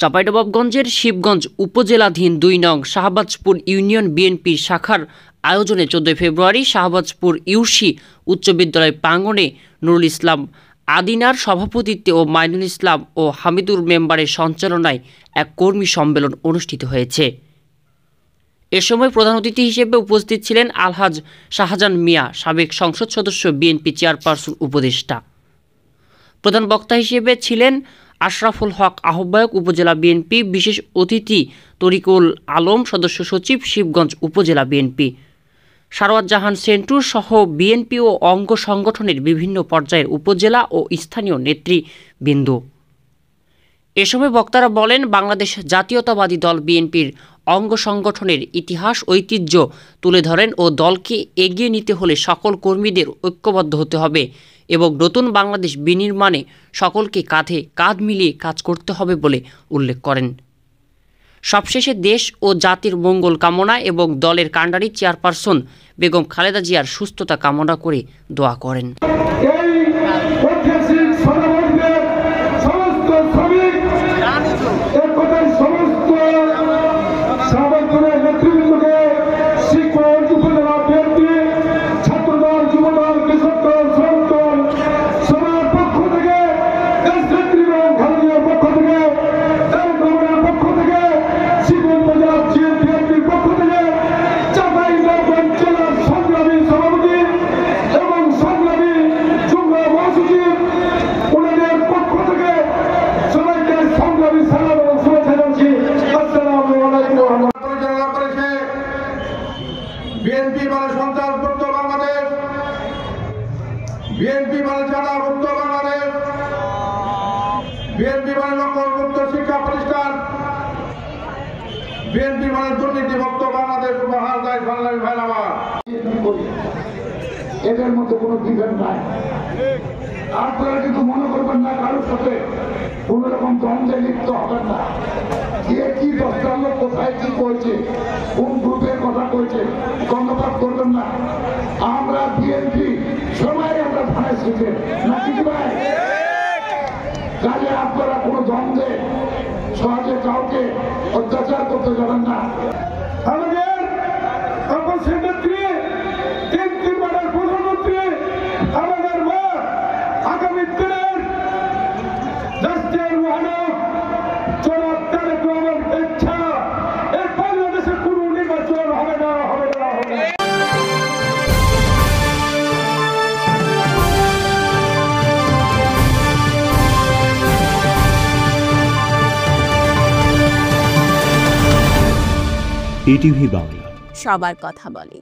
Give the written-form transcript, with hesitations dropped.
চাঁপাইনবাবগঞ্জের শিবগঞ্জ উপজেলাধীন ২ নং শাহবাজপুর ইউনিয়ন বিএনপির শাখার আয়োজনে ১৪ ফেব্রুয়ারি শাহবাজপুর ইউসি উচ্চ বিদ্যালয় প্রাঙ্গণে নুরুল ইসলাম আদিনার সভাপতিত্বে ও মাইনুল ইসলাম ও হামিদুর মেম্বারের সঞ্চালনায় এক কর্মী সম্মেলন অনুষ্ঠিত হয়েছে। এ সময় প্রধান অতিথি হিসেবে উপস্থিত ছিলেন আলহাজ শাহজাহান মিয়া, সাবেক সংসদ সদস্য, বিএনপি চেয়ারপারসন উপদেষ্টা। প্রধান বক্তা হিসেবে ছিলেন আশরাফুল হক, আহ্বায়ক উপজেলা বিএনপি, বিশেষ অতিথি তরিকুল আলম, সদস্য সচিব শিবগঞ্জ উপজেলা বিএনপি, সারওয়াত জাহান সেন্টুর সহ বিএনপি ও অঙ্গ সংগঠনের বিভিন্ন পর্যায়ের উপজেলা ও স্থানীয় নেতৃবৃন্দ। এ সময় বক্তারা বলেন, বাংলাদেশ জাতীয়তাবাদী দল বিএনপির অঙ্গ সংগঠনের ইতিহাস ঐতিহ্য তুলে ধরেন ও দলকে এগিয়ে নিতে হলে সকল কর্মীদের ঐক্যবদ্ধ হতে হবে এবং নতুন বাংলাদেশ বিনির্মাণে সকলকে কাঁধে কাঁধ মিলিয়ে কাজ করতে হবে বলে উল্লেখ করেন। সবশেষে দেশ ও জাতির মঙ্গল কামনা এবং দলের কাণ্ডারি চেয়ারপারসন বেগম খালেদা জিয়ার সুস্থতা কামনা করে দোয়া করেন। বিএনপি মানে সন্ত্রাস মুক্ত বাংলাদেশ, বিএনপি মানে চাঁদা মুক্ত বাংলাদেশ, বিএনপি মানে নকল মুক্ত শিক্ষা প্রতিষ্ঠান, বিএনপি মানে দুর্নীতি মুক্ত বাংলাদেশ উপহার দেয় সংগ্রামী ভাই আমার। এদের মধ্যে কোনো বিভেদ নাই। আপনারা কিন্তু মনে করবেন না কারোর সাথে কোন রকম দ্বন্দ্বে লিপ্ত হবেন না। কে কি দশটা লোক কোথায় কি করেছে, কোন গ্রুপের কথা কয়েছে, ধন্যবাদ করবেন না। আমরা বিএনপি সবাই আমরা ধানের শিখে না কিছু ভাই, কাজে আপনারা কোনো দ্বন্দ্বে সহজে কাউকে অত্যাচার করতে যাবেন না। আমাদের নেত্রী, তিনবারের প্রধানমন্ত্রী, আমাদের মা, আগামী দিনের রাষ্ট্রের মহানব জনাব তারেক রহমানের ইচ্ছা এই বাংলাদেশে কোনো নির্বাচন হবে না, হবে না, হবে না। ETV বাংলা, সবার কথা বলে।